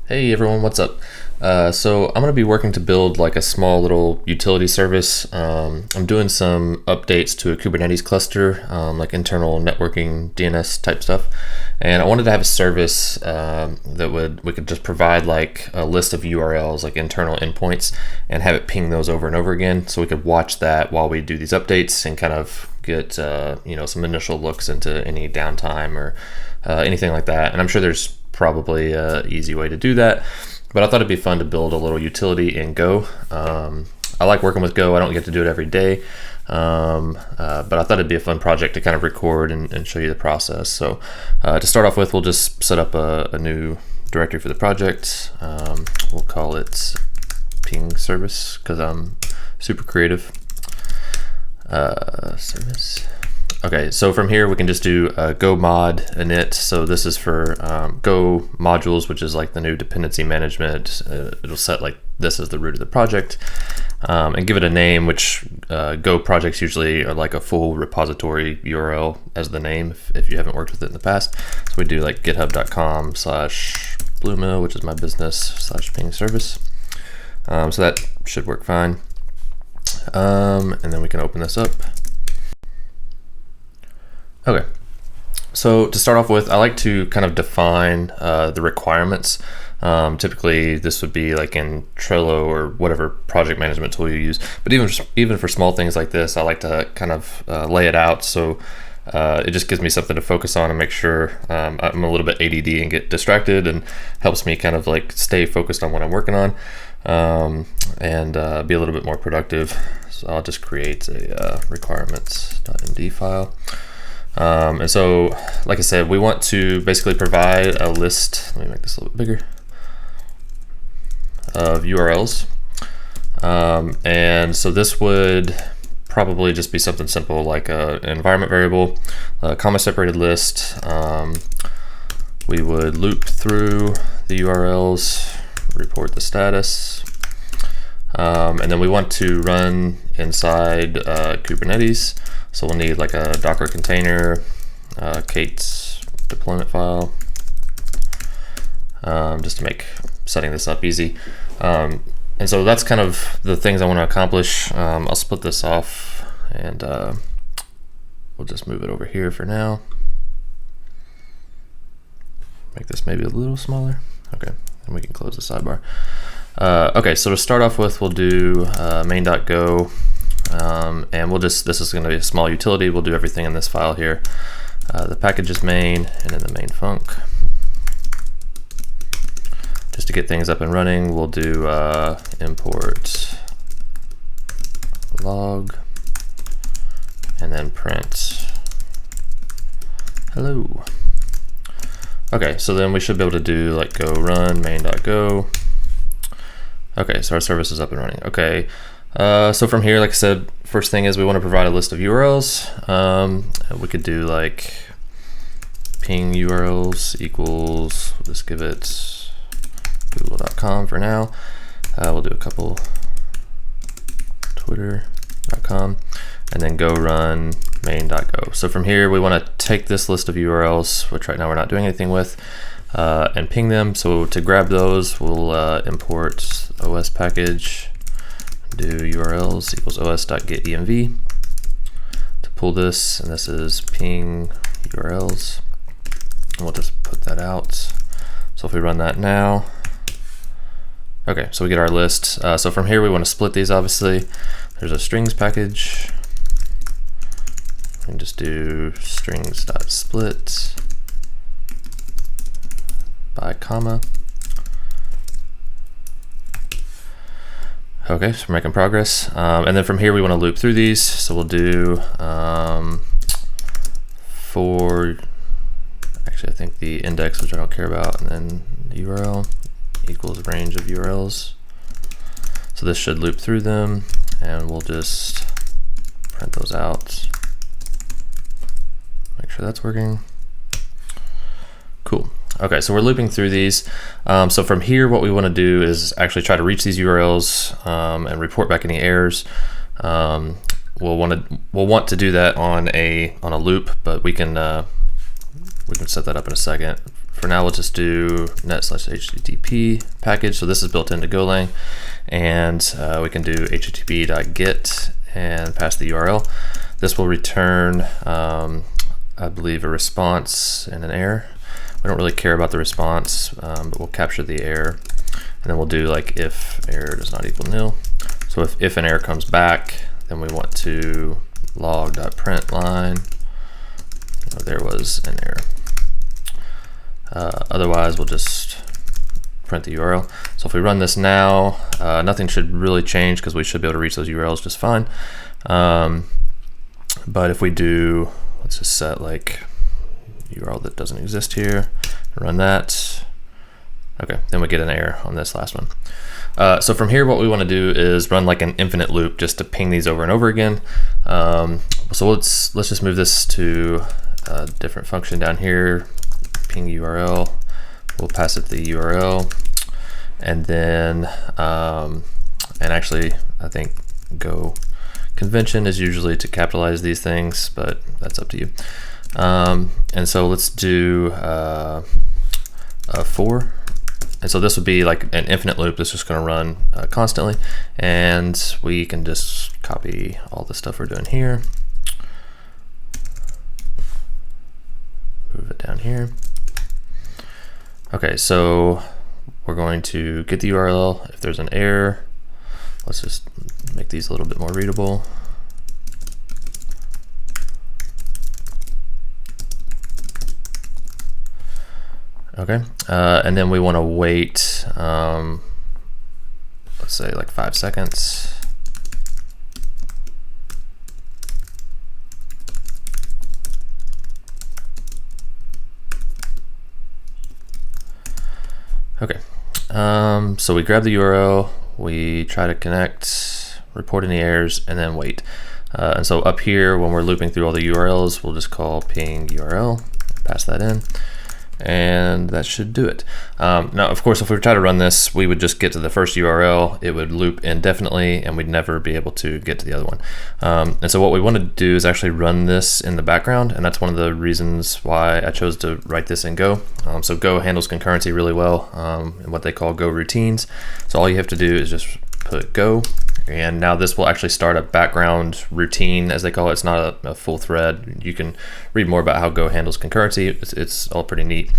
Hey everyone, what's up? So I'm going to be working to build like a small little utility service. I'm doing some updates to a Kubernetes cluster, like internal networking DNS type stuff. And I wanted to have a service that we could just provide like a list of URLs, like internal endpoints, and have it ping those over and over again. So we could watch that while we do these updates and kind of get some initial looks into any downtime or anything like that. And I'm sure there's probably an easy way to do that, but I thought it'd be fun to build a little utility in Go. I like working with Go. I don't get to do it every day, but I thought it'd be a fun project to kind of record and show you the process. So to start off with, we'll just set up a new directory for the project. We'll call it ping service because I'm super creative. Service. Okay, so from here we can just do go mod init. So this is for Go modules, which is like the new dependency management. It'll set like this as the root of the project, and give it a name, which Go projects usually are like a full repository URL as the name if you haven't worked with it in the past. So we do like github.com/bluemill, which is my business /ping service. So that should work fine. And then we can open this up. Okay, so to start off with, I like to kind of define the requirements. Typically, this would be like in Trello or whatever project management tool you use. But even for small things like this, I like to kind of lay it out so it just gives me something to focus on and make sure I'm a little bit ADD and get distracted, and helps me kind of like stay focused on what I'm working on and be a little bit more productive. So I'll just create a requirements.md file. And so, like I said, we want to basically provide a list. Let me make this a little bit bigger, of URLs. And so this would probably just be something simple like an environment variable, a comma separated list. We would loop through the URLs, report the status. And then we want to run inside Kubernetes. So we'll need like a Docker container, Kate's deployment file, just to make setting this up easy. And so that's kind of the things I want to accomplish. I'll split this off and we'll just move it over here for now. Make this maybe a little smaller. Okay, and we can close the sidebar. Okay, so to start off with, we'll do main.go. And this is going to be a small utility. We'll do everything in this file here. The package is main, and then the main func. Just to get things up and running, we'll do import log, and then print hello. Okay, so then we should be able to do like go run main.go. Okay, so our service is up and running. Okay. So from here, like I said, first thing is we want to provide a list of URLs. We could do like ping URLs equals, we'll just give it google.com for now. We'll do a couple twitter.com, and then go run main.go. So from here, we want to take this list of URLs, which right now we're not doing anything with, and ping them. So to grab those, we'll import os package, do URLs equals os.getenv to pull this, and this is ping URLs, and we'll just put that out. So if we run that now, okay, so we get our list. So from here we want to split these. Obviously there's a strings package, we can just do strings.split by comma. Okay, so we're making progress. And then from here we want to loop through these. So we'll do actually I think the index, which I don't care about, and then the URL equals range of URLs. So this should loop through them, and we'll just print those out. Make sure that's working. Cool. Okay, so we're looping through these. So from here, what we want to do is actually try to reach these URLs and report back any errors. We'll want to do that on a loop, but we can set that up in a second. for now, we'll just do net/http package. So this is built into Golang, and we can do http.get and pass the URL. This will return, I believe, a response and an error. We don't really care about the response, but we'll capture the error, and then we'll do like if error does not equal nil. So if an error comes back, then we want to log.println. There was an error. Otherwise, we'll just print the URL. So if we run this now, nothing should really change because we should be able to reach those URLs just fine. But if we do, let's just set like URL that doesn't exist here, run that. Okay, then we get an error on this last one. So from here, what we want to do is run like an infinite loop just to ping these over and over again. So let's just move this to a different function down here. Ping URL. We'll pass it the URL, and then and actually, I think Go convention is usually to capitalize these things, but that's up to you. And so let's do a for. And so this would be like an infinite loop that's just going to run constantly, and we can just copy all the stuff we're doing here, move it down here. Okay, so we're going to get the URL. If there's an error, let's just make these a little bit more readable. Okay, and then we want to wait, let's say like 5 seconds. Okay, so we grab the URL, we try to connect, report any errors, and then wait. And so up here, when we're looping through all the URLs, we'll just call ping URL, pass that in, and that should do it. Now, of course, if we try to run this, we would just get to the first URL, it would loop indefinitely, and we'd never be able to get to the other one. And so what we want to do is actually run this in the background, and that's one of the reasons why I chose to write this in Go. So Go handles concurrency really well in what they call Go routines. So all you have to do is just put Go, and now this will actually start a background routine, as they call it. It's not a full thread. You can read more about how Go handles concurrency. It's all pretty neat.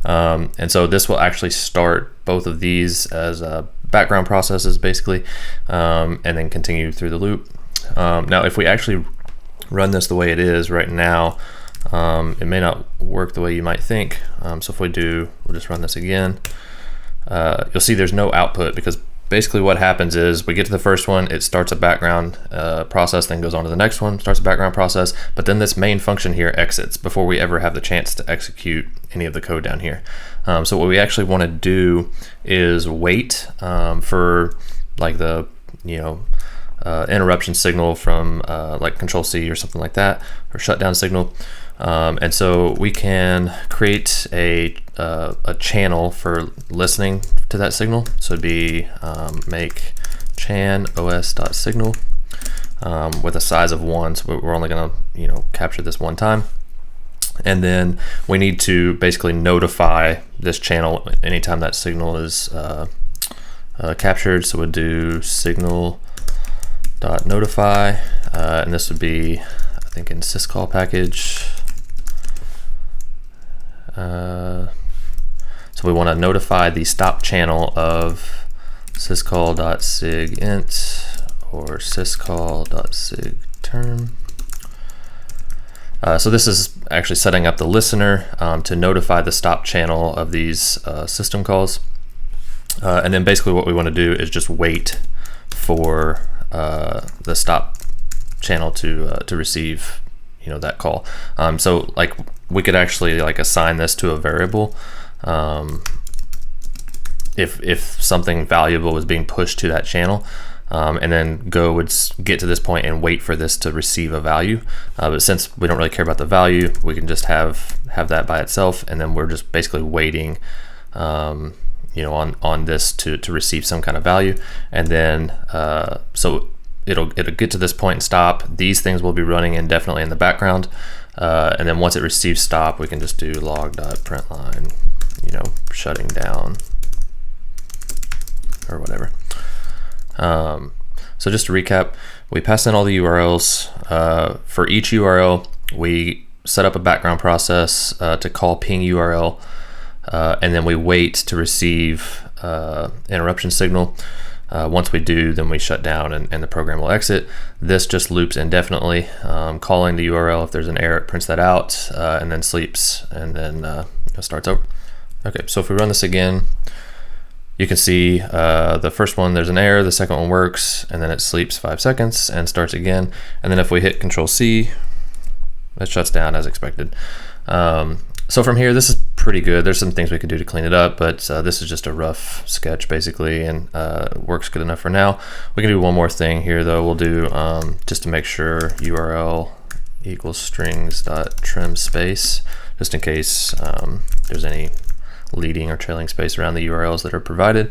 And so this will actually start both of these as background processes, basically, and then continue through the loop. Now, if we actually run this the way it is right now, it may not work the way you might think. So if we do, we'll just run this again. You'll see there's no output, because basically what happens is we get to the first one, it starts a background process, then goes on to the next one, starts a background process, but then this main function here exits before we ever have the chance to execute any of the code down here. So what we actually want to do is wait for like the interruption signal from like Control-C or something like that, or shutdown signal. And so we can create a channel for listening to that signal. So it'd be make chan os.signal with a size of 1. So we're only going to capture this one time. And then we need to basically notify this channel anytime that signal is captured. So we'll do signal.notify, and this would be, I think, in syscall package. So we want to notify the stop channel of syscall.sigint or syscall.sigterm. So this is actually setting up the listener to notify the stop channel of these system calls. And then basically what we want to do is just wait for the stop channel to receive that call. So like we could actually like assign this to a variable. If something valuable is being pushed to that channel, and then Go would get to this point and wait for this to receive a value. But since we don't really care about the value, we can just have that by itself, and then we're just basically waiting on this to receive some kind of value. And then so it'll get to this point and stop. These things will be running indefinitely in the background, and then once it receives stop, we can just do log.println shutting down or whatever. So just to recap, we pass in all the URLs. For each URL, we set up a background process to call ping URL, and then we wait to receive interruption signal. Once we do, then we shut down and the program will exit. This just loops indefinitely, calling the URL. If there's an error, it prints that out and then sleeps, and then it starts over. Okay, so if we run this again, you can see the first one, there's an error, the second one works, and then it sleeps 5 seconds and starts again. And then if we hit Control-C, it shuts down as expected. So from here, this is pretty good. There's some things we could do to clean it up, but this is just a rough sketch basically, and works good enough for now. We can do one more thing here though. We'll do, just to make sure, URL equals strings.trim space, just in case there's any leading or trailing space around the URLs that are provided.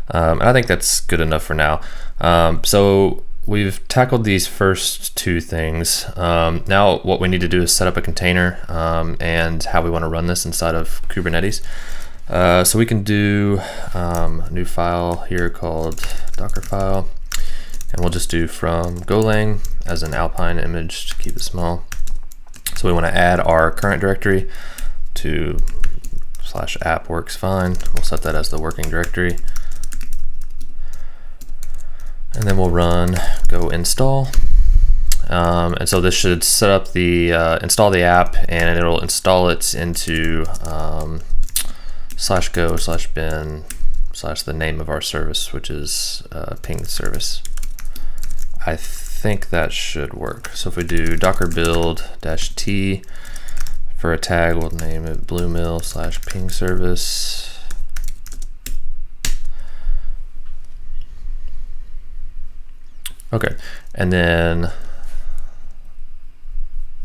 And I think that's good enough for now. So we've tackled these first two things. Now what we need to do is set up a container and how we want to run this inside of Kubernetes. So we can do a new file here called Docker file, and we'll just do from Golang as an Alpine image to keep it small. So we want to add our current directory to /app works fine. We'll set that as the working directory. And then we'll run go install. And so this should set up the, install the app, and it'll install it into /go/bin/ the name of our service, which is ping service. I think that should work. So if we do docker build -t, for a tag, we'll name it bluemill/ping service. Okay, and then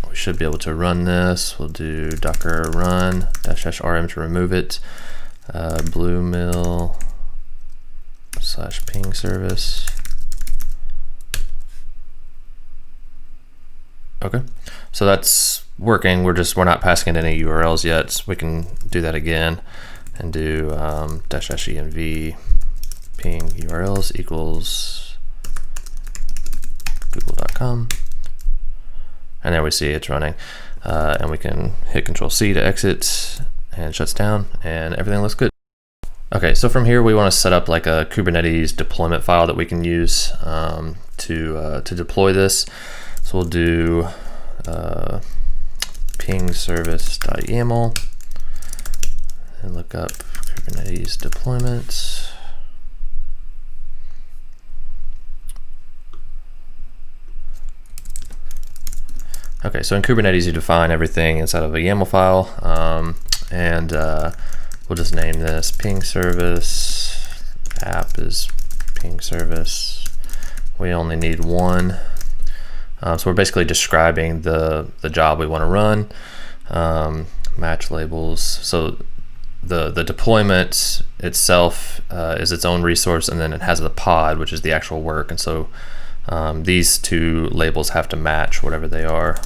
we should be able to run this. We'll do docker run -rm to remove it. Bluemill/ping service. Okay, so that's working. We're not passing in any URLs yet, so we can do that again and do -env ping URLs equals google.com, and there we see it's running, and we can hit Control-C to exit, and it shuts down, and everything looks good. Okay, so from here we want to set up like a Kubernetes deployment file that we can use to deploy this. So we'll do ping service.yaml and look up Kubernetes deployment. Okay, so in Kubernetes you define everything inside of a YAML file, and we'll just name this ping service. App is ping service. We only need one. So we're basically describing the job we want to run. Match labels. So the deployment itself is its own resource, and then it has the pod, which is the actual work. And so these two labels have to match whatever they are.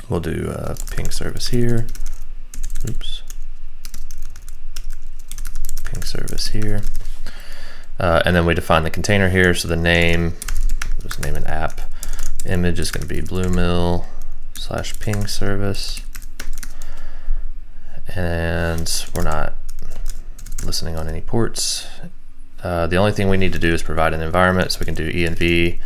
We'll do ping service here. Oops. Ping service here. And then we define the container here. So the name, just name an app. Image is going to be bluemill/ping service. And we're not listening on any ports. The only thing we need to do is provide an environment, so we can do env.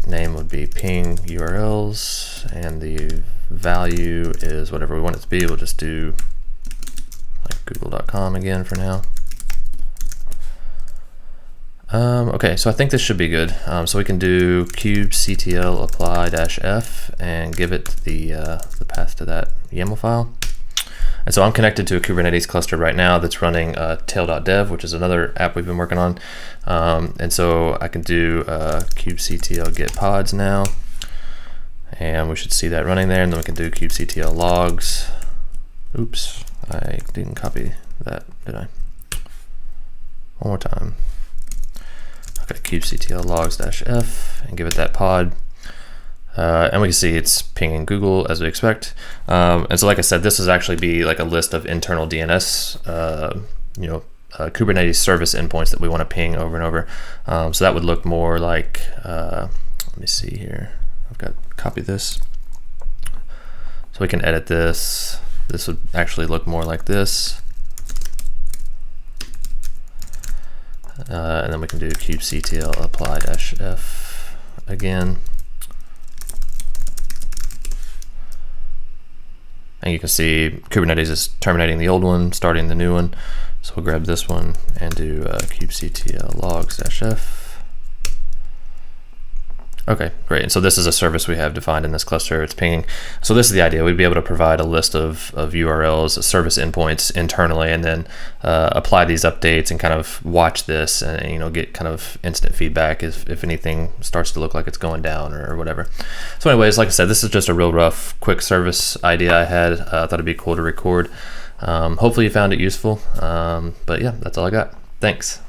Name would be ping URLs, and the value is whatever we want it to be. We'll just do like google.com again for now. Okay, so I think this should be good. So we can do kubectl apply -f and give it the path to that YAML file. And so I'm connected to a Kubernetes cluster right now that's running tail.dev, which is another app we've been working on. And so I can do kubectl get pods now, and we should see that running there. And then we can do kubectl logs. Oops, I didn't copy that, did I? One more time. Okay, kubectl logs -f and give it that pod. And we can see it's pinging Google as we expect. And so like I said, this is actually be like a list of internal DNS, Kubernetes service endpoints that we want to ping over and over. So that would look more like, let me see here. I've got copy this. So we can edit this. This would actually look more like this. And then we can do kubectl apply-f again. And you can see Kubernetes is terminating the old one, starting the new one. So we'll grab this one and do kubectl logs-f. Okay, great. And so this is a service we have defined in this cluster. It's pinging. So this is the idea. We'd be able to provide a list of URLs, service endpoints internally, and then apply these updates and kind of watch this and get kind of instant feedback if anything starts to look like it's going down or whatever. So anyways, like I said, this is just a real rough, quick service idea I had. I thought it'd be cool to record. Hopefully you found it useful. But yeah, that's all I got. Thanks.